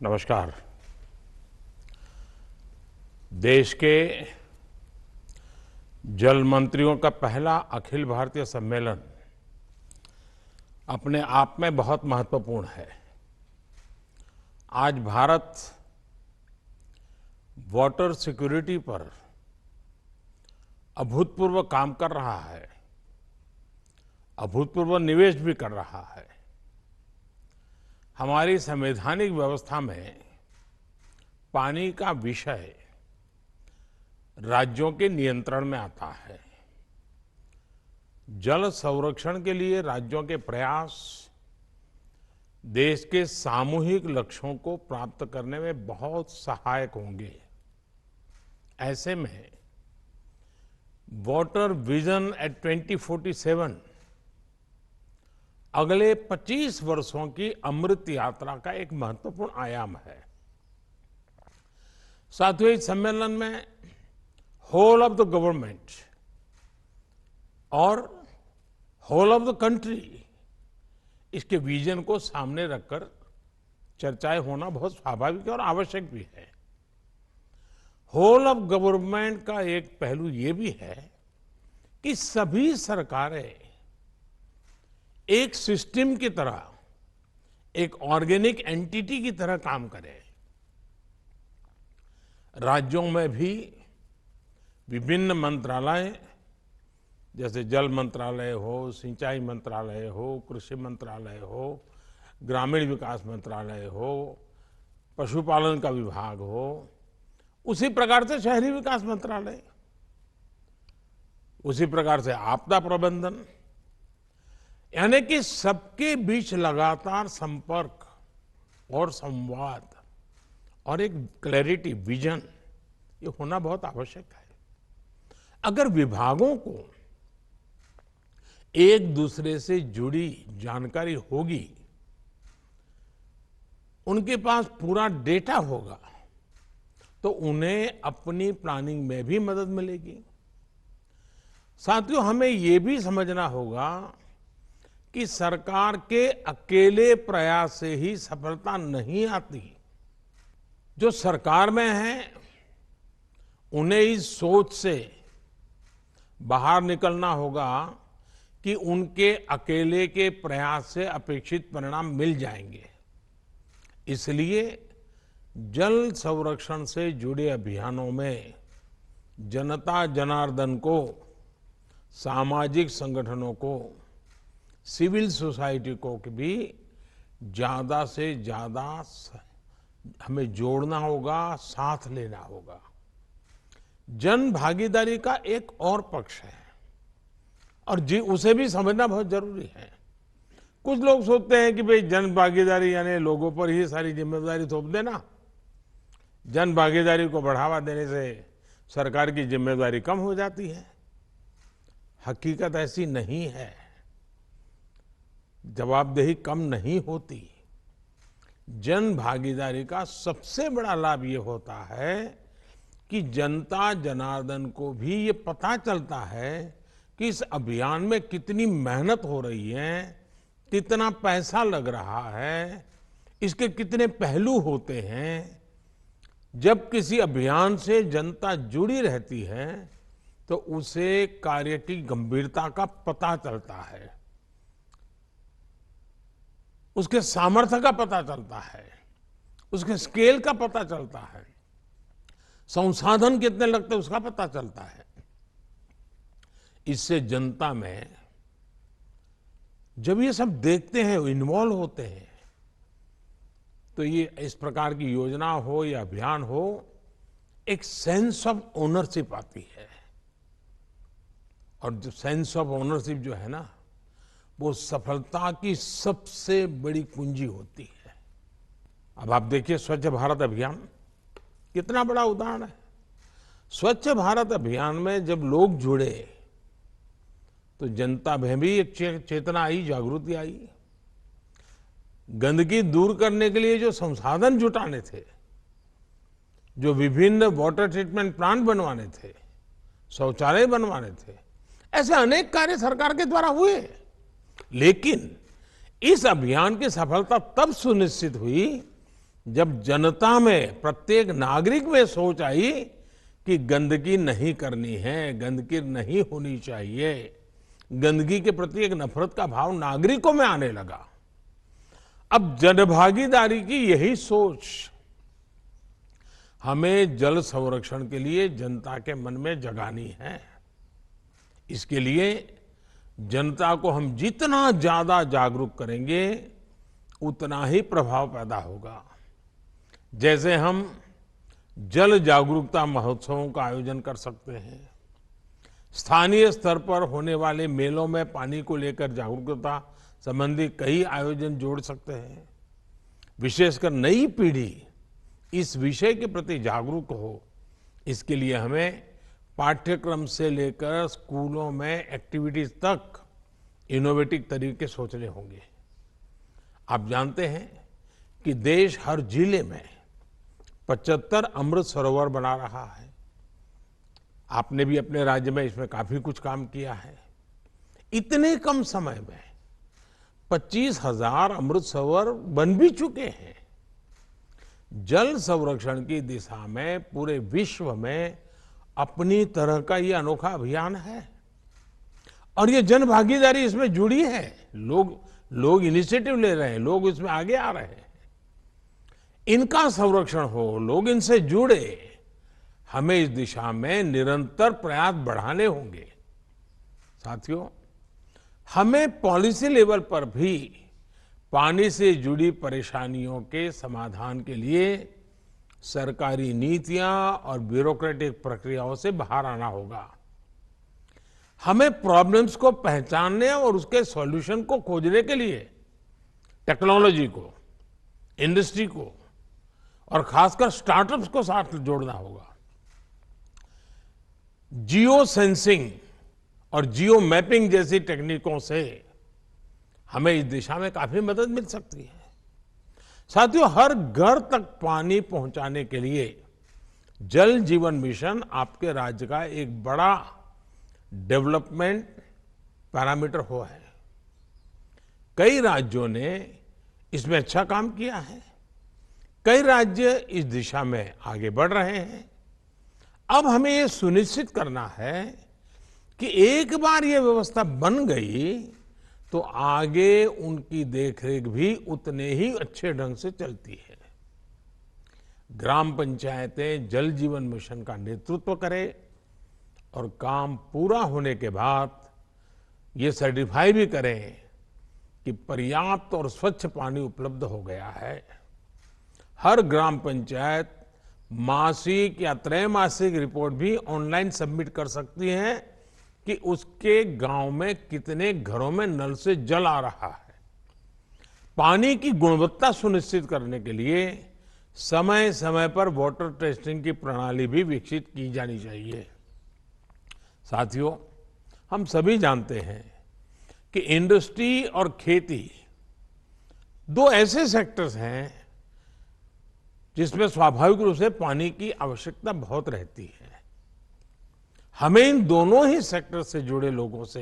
नमस्कार। देश के जल मंत्रियों का पहला अखिल भारतीय सम्मेलन अपने आप में बहुत महत्वपूर्ण है। आज भारत वाटर सिक्योरिटी पर अभूतपूर्व काम कर रहा है, अभूतपूर्व निवेश भी कर रहा है। हमारी संवैधानिक व्यवस्था में पानी का विषय राज्यों के नियंत्रण में आता है। जल संरक्षण के लिए राज्यों के प्रयास देश के सामूहिक लक्ष्यों को प्राप्त करने में बहुत सहायक होंगे। ऐसे में वाटर विजन एट 2047 अगले 25 वर्षों की अमृत यात्रा का एक महत्वपूर्ण आयाम है। साथियों, इस सम्मेलन में होल ऑफ द गवर्नमेंट और होल ऑफ द कंट्री इसके विजन को सामने रखकर चर्चाएं होना बहुत स्वाभाविक और आवश्यक भी है। होल ऑफ गवर्नमेंट का एक पहलू ये भी है कि सभी सरकारें एक सिस्टम की तरह, एक ऑर्गेनिक एंटिटी की तरह काम करें। राज्यों में भी विभिन्न मंत्रालय, जैसे जल मंत्रालय हो, सिंचाई मंत्रालय हो, कृषि मंत्रालय हो, ग्रामीण विकास मंत्रालय हो, पशुपालन का विभाग हो, उसी प्रकार से शहरी विकास मंत्रालय, उसी प्रकार से आपदा प्रबंधन, यानी कि सबके बीच लगातार संपर्क और संवाद और एक क्लैरिटी, विजन, ये होना बहुत आवश्यक है। अगर विभागों को एक दूसरे से जुड़ी जानकारी होगी, उनके पास पूरा डेटा होगा, तो उन्हें अपनी प्लानिंग में भी मदद मिलेगी। साथियों, हमें ये भी समझना होगा कि सरकार के अकेले प्रयास से ही सफलता नहीं आती। जो सरकार में है उन्हें इस सोच से बाहर निकलना होगा कि उनके अकेले के प्रयास से अपेक्षित परिणाम मिल जाएंगे। इसलिए जल संरक्षण से जुड़े अभियानों में जनता जनार्दन को, सामाजिक संगठनों को, सिविल सोसाइटी को भी ज्यादा से ज्यादा हमें जोड़ना होगा, साथ लेना होगा। जन भागीदारी का एक और पक्ष है और उसे भी समझना बहुत जरूरी है। कुछ लोग सोचते हैं कि भाई जन भागीदारी यानी लोगों पर ही सारी जिम्मेदारी थोप देना, जन भागीदारी को बढ़ावा देने से सरकार की जिम्मेदारी कम हो जाती है। हकीकत ऐसी नहीं है, जवाबदेही कम नहीं होती। जन भागीदारी का सबसे बड़ा लाभ ये होता है कि जनता जनार्दन को भी ये पता चलता है कि इस अभियान में कितनी मेहनत हो रही है, कितना पैसा लग रहा है, इसके कितने पहलू होते हैं। जब किसी अभियान से जनता जुड़ी रहती है तो उसे कार्य की गंभीरता का पता चलता है, उसके सामर्थ्य का पता चलता है, उसके स्केल का पता चलता है, संसाधन कितने लगते हैं उसका पता चलता है। इससे जनता में जब ये सब देखते हैं, इन्वॉल्व होते हैं, तो ये इस प्रकार की योजना हो या अभियान हो, एक सेंस ऑफ ओनरशिप आती है। और जो सेंस ऑफ ओनरशिप जो है ना, वो सफलता की सबसे बड़ी कुंजी होती है। अब आप देखिए, स्वच्छ भारत अभियान कितना बड़ा उदाहरण है। स्वच्छ भारत अभियान में जब लोग जुड़े तो जनता में भी एक चेतना आई, जागृति आई। गंदगी दूर करने के लिए जो संसाधन जुटाने थे, जो विभिन्न वाटर ट्रीटमेंट प्लांट बनवाने थे, शौचालय बनवाने थे, ऐसे अनेक कार्य सरकार के द्वारा हुए। लेकिन इस अभियान की सफलता तब सुनिश्चित हुई जब जनता में, प्रत्येक नागरिक में सोच आई कि गंदगी नहीं करनी है, गंदगी नहीं होनी चाहिए, गंदगी के प्रति एक नफरत का भाव नागरिकों में आने लगा। अब जनभागीदारी की यही सोच हमें जल संरक्षण के लिए जनता के मन में जगानी है। इसके लिए जनता को हम जितना ज्यादा जागरूक करेंगे, उतना ही प्रभाव पैदा होगा। जैसे हम जल जागरूकता महोत्सवों का आयोजन कर सकते हैं, स्थानीय स्तर पर होने वाले मेलों में पानी को लेकर जागरूकता संबंधी कई आयोजन जोड़ सकते हैं। विशेषकर नई पीढ़ी इस विषय के प्रति जागरूक हो, इसके लिए हमें पाठ्यक्रम से लेकर स्कूलों में एक्टिविटीज तक इनोवेटिव तरीके सोचने होंगे। आप जानते हैं कि देश हर जिले में 75 अमृत सरोवर बना रहा है। आपने भी अपने राज्य में इसमें काफी कुछ काम किया है। इतने कम समय में 25,000 अमृत सरोवर बन भी चुके हैं। जल संरक्षण की दिशा में पूरे विश्व में अपनी तरह का ये अनोखा अभियान है और ये जन भागीदारी इसमें जुड़ी है। लोग इनिशिएटिव ले रहे हैं, लोग इसमें आगे आ रहे हैं। इनका संरक्षण हो, लोग इनसे जुड़े, हमें इस दिशा में निरंतर प्रयास बढ़ाने होंगे। साथियों, हमें पॉलिसी लेवल पर भी पानी से जुड़ी परेशानियों के समाधान के लिए सरकारी नीतियां और ब्यूरोक्रेटिक प्रक्रियाओं से बाहर आना होगा। हमें प्रॉब्लम्स को पहचानने और उसके सॉल्यूशन को खोजने के लिए टेक्नोलॉजी को, इंडस्ट्री को और खासकर स्टार्टअप्स को साथ जोड़ना होगा। जियो सेंसिंग और जियो मैपिंग जैसी टेक्निकों से हमें इस दिशा में काफी मदद मिल सकती है। साथियों, हर घर तक पानी पहुंचाने के लिए जल जीवन मिशन आपके राज्य का एक बड़ा डेवलपमेंट पैरामीटर हुआ है। कई राज्यों ने इसमें अच्छा काम किया है, कई राज्य इस दिशा में आगे बढ़ रहे हैं। अब हमें ये सुनिश्चित करना है कि एक बार ये व्यवस्था बन गई तो आगे उनकी देखरेख भी उतने ही अच्छे ढंग से चलती है। ग्राम पंचायतें जल जीवन मिशन का नेतृत्व करें और काम पूरा होने के बाद ये सर्टिफाई भी करें कि पर्याप्त और स्वच्छ पानी उपलब्ध हो गया है। हर ग्राम पंचायत मासिक या त्रैमासिक रिपोर्ट भी ऑनलाइन सबमिट कर सकती है कि उसके गांव में कितने घरों में नल से जल आ रहा है। पानी की गुणवत्ता सुनिश्चित करने के लिए समय समय पर वाटर टेस्टिंग की प्रणाली भी विकसित की जानी चाहिए। साथियों, हम सभी जानते हैं कि इंडस्ट्री और खेती दो ऐसे सेक्टर्स हैं जिसमें स्वाभाविक रूप से पानी की आवश्यकता बहुत रहती है। हमें इन दोनों ही सेक्टर से जुड़े लोगों से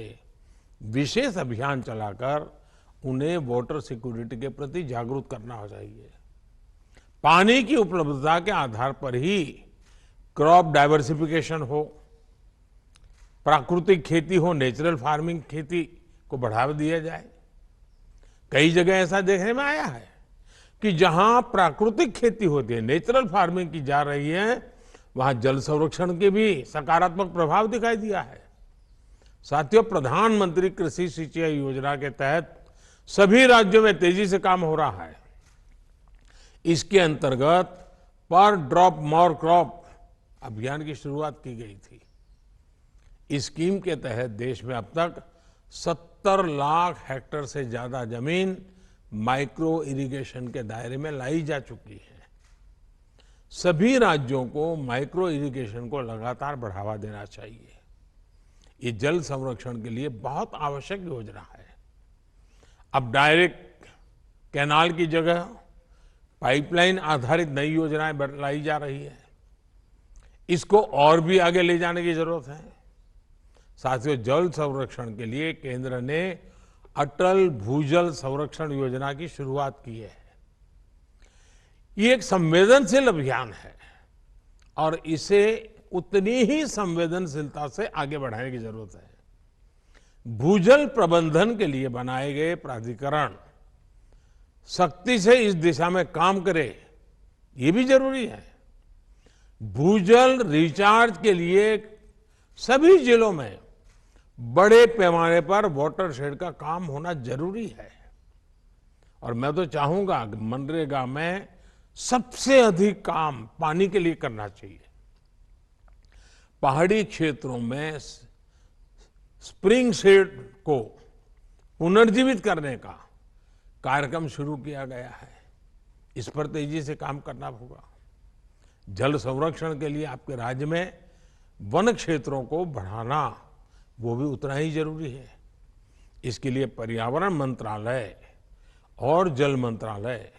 विशेष अभियान चलाकर उन्हें वाटर सिक्योरिटी के प्रति जागरूक करना चाहिए। पानी की उपलब्धता के आधार पर ही क्रॉप डाइवर्सिफिकेशन हो, प्राकृतिक खेती हो, नेचुरल फार्मिंग खेती को बढ़ावा दिया जाए। कई जगह ऐसा देखने में आया है कि जहां प्राकृतिक खेती होती है, नेचुरल फार्मिंग की जा रही है, वहां जल संरक्षण के भी सकारात्मक प्रभाव दिखाई दिया है। साथियों, प्रधानमंत्री कृषि सिंचाई योजना के तहत सभी राज्यों में तेजी से काम हो रहा है। इसके अंतर्गत पर ड्रॉप मोर क्रॉप अभियान की शुरुआत की गई थी। इस स्कीम के तहत देश में अब तक 70 लाख हेक्टेयर से ज्यादा जमीन माइक्रो इरिगेशन के दायरे में लाई जा चुकी है। सभी राज्यों को माइक्रो इरिगेशन को लगातार बढ़ावा देना चाहिए। ये जल संरक्षण के लिए बहुत आवश्यक योजना है। अब डायरेक्ट कैनाल की जगह पाइपलाइन आधारित नई योजनाएं लाई जा रही है। इसको और भी आगे ले जाने की जरूरत है। साथियों, जल संरक्षण के लिए केंद्र ने अटल भूजल संरक्षण योजना की शुरुआत की है। ये एक संवेदनशील अभियान है और इसे उतनी ही संवेदनशीलता से आगे बढ़ाने की जरूरत है। भूजल प्रबंधन के लिए बनाए गए प्राधिकरण सख्ती से इस दिशा में काम करे, ये भी जरूरी है। भूजल रिचार्ज के लिए सभी जिलों में बड़े पैमाने पर वाटरशेड का काम होना जरूरी है और मैं तो चाहूंगा कि मनरेगा में सबसे अधिक काम पानी के लिए करना चाहिए। पहाड़ी क्षेत्रों में स्प्रिंग सीड को पुनर्जीवित करने का कार्यक्रम शुरू किया गया है, इस पर तेजी से काम करना होगा। जल संरक्षण के लिए आपके राज्य में वन क्षेत्रों को बढ़ाना वो भी उतना ही जरूरी है। इसके लिए पर्यावरण मंत्रालय और जल मंत्रालय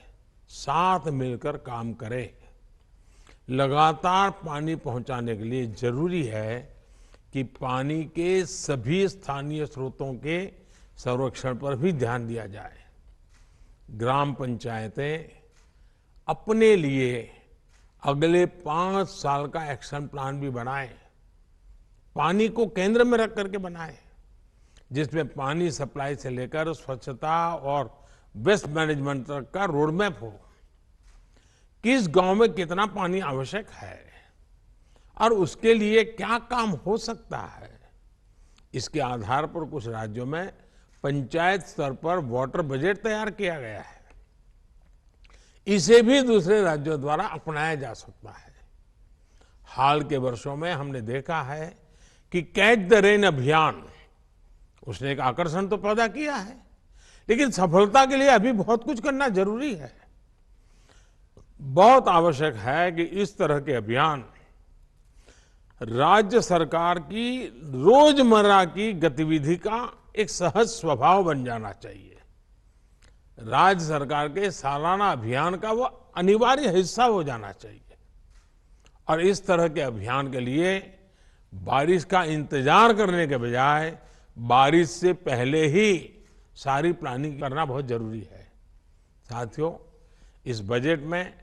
साथ मिलकर काम करें। लगातार पानी पहुंचाने के लिए जरूरी है कि पानी के सभी स्थानीय स्रोतों के संरक्षण पर भी ध्यान दिया जाए। ग्राम पंचायतें अपने लिए अगले 5 साल का एक्शन प्लान भी बनाएं, पानी को केंद्र में रख करके बनाएं, जिसमें पानी सप्लाई से लेकर स्वच्छता और वेस्ट मैनेजमेंट तक का रोड मैप हो। किस गांव में कितना पानी आवश्यक है और उसके लिए क्या काम हो सकता है, इसके आधार पर कुछ राज्यों में पंचायत स्तर पर वाटर बजट तैयार किया गया है। इसे भी दूसरे राज्यों द्वारा अपनाया जा सकता है। हाल के वर्षों में हमने देखा है कि कैच द रेन अभियान उसने एक आकर्षण तो पैदा किया है, लेकिन सफलता के लिए अभी बहुत कुछ करना जरूरी है। बहुत आवश्यक है कि इस तरह के अभियान राज्य सरकार की रोजमर्रा की गतिविधि का एक सहज स्वभाव बन जाना चाहिए। राज्य सरकार के सालाना अभियान का वो अनिवार्य हिस्सा हो जाना चाहिए और इस तरह के अभियान के लिए बारिश का इंतजार करने के बजाय बारिश से पहले ही सारी प्लानिंग करना बहुत जरूरी है। साथियों, इस बजट में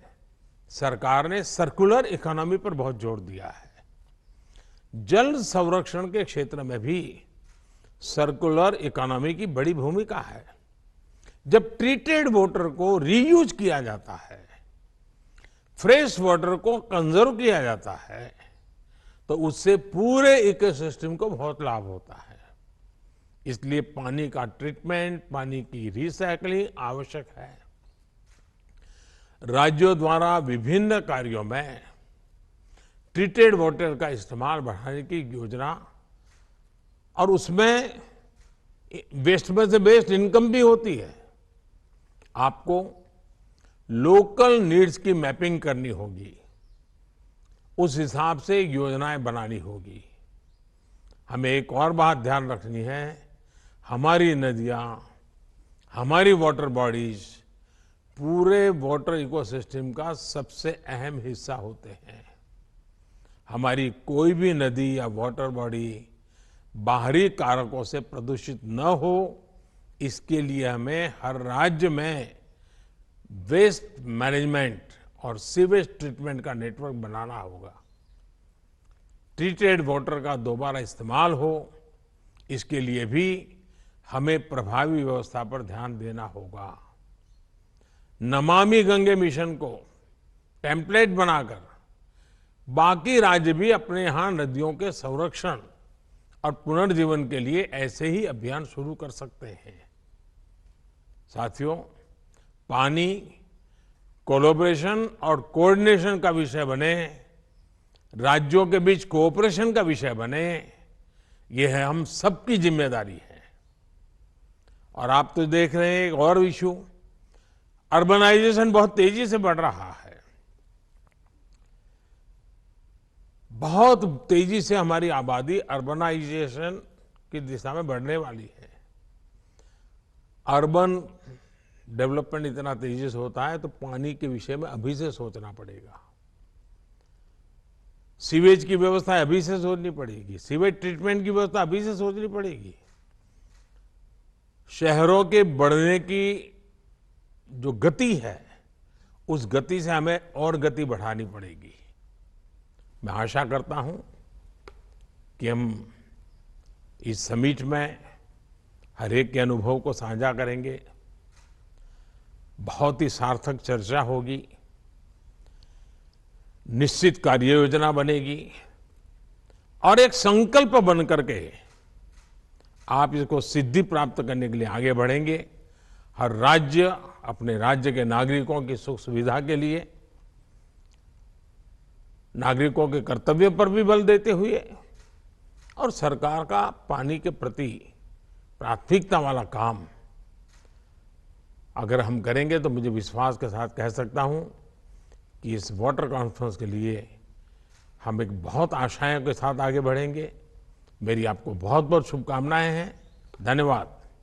सरकार ने सर्कुलर इकोनॉमी पर बहुत जोर दिया है। जल संरक्षण के क्षेत्र में भी सर्कुलर इकोनॉमी की बड़ी भूमिका है। जब ट्रीटेड वाटर को रीयूज किया जाता है, फ्रेश वाटर को कंजर्व किया जाता है, तो उससे पूरे इकोसिस्टम को बहुत लाभ होता है। इसलिए पानी का ट्रीटमेंट, पानी की रिसाइकलिंग आवश्यक है। राज्यों द्वारा विभिन्न कार्यों में ट्रीटेड वाटर का इस्तेमाल बढ़ाने की योजना और उसमें वेस्ट में से बेस्ट इनकम भी होती है। आपको लोकल नीड्स की मैपिंग करनी होगी, उस हिसाब से योजनाएं बनानी होगी। हमें एक और बात ध्यान रखनी है, हमारी नदियां, हमारी वाटर बॉडीज पूरे वाटर इकोसिस्टम का सबसे अहम हिस्सा होते हैं। हमारी कोई भी नदी या वाटर बॉडी बाहरी कारकों से प्रदूषित न हो, इसके लिए हमें हर राज्य में वेस्ट मैनेजमेंट और सीवेज ट्रीटमेंट का नेटवर्क बनाना होगा। ट्रीटेड वाटर का दोबारा इस्तेमाल हो, इसके लिए भी हमें प्रभावी व्यवस्था पर ध्यान देना होगा। नमामि गंगे मिशन को टेम्पलेट बनाकर बाकी राज्य भी अपने यहां नदियों के संरक्षण और पुनर्जीवन के लिए ऐसे ही अभियान शुरू कर सकते हैं। साथियों, पानी कोलैबोरेशन और कोऑर्डिनेशन का विषय बने, राज्यों के बीच कोऑपरेशन का विषय बने, ये है हम सबकी जिम्मेदारी है। और आप तो देख रहे हैं एक और इशू, अर्बनाइजेशन बहुत तेजी से बढ़ रहा है। बहुत तेजी से हमारी आबादी अर्बनाइजेशन की दिशा में बढ़ने वाली है। अर्बन डेवलपमेंट इतना तेजी से होता है तो पानी के विषय में अभी से सोचना पड़ेगा। सीवेज की व्यवस्था अभी से सोचनी पड़ेगी, सीवेज ट्रीटमेंट की व्यवस्था अभी से सोचनी पड़ेगी। शहरों के बढ़ने की जो गति है उस गति से हमें और गति बढ़ानी पड़ेगी। मैं आशा करता हूं कि हम इस समिट में हर एक के अनुभव को साझा करेंगे, बहुत ही सार्थक चर्चा होगी, निश्चित कार्य योजना बनेगी और एक संकल्प बन करके आप इसको सिद्धि प्राप्त करने के लिए आगे बढ़ेंगे। हर राज्य अपने राज्य के नागरिकों की सुख सुविधा के लिए, नागरिकों के कर्तव्य पर भी बल देते हुए और सरकार का पानी के प्रति प्राथमिकता वाला काम अगर हम करेंगे तो मुझे विश्वास के साथ कह सकता हूं कि इस वाटर कॉन्फ्रेंस के लिए हम एक बहुत आशाओं के साथ आगे बढ़ेंगे। मेरी आपको बहुत बहुत शुभकामनाएं हैं। धन्यवाद।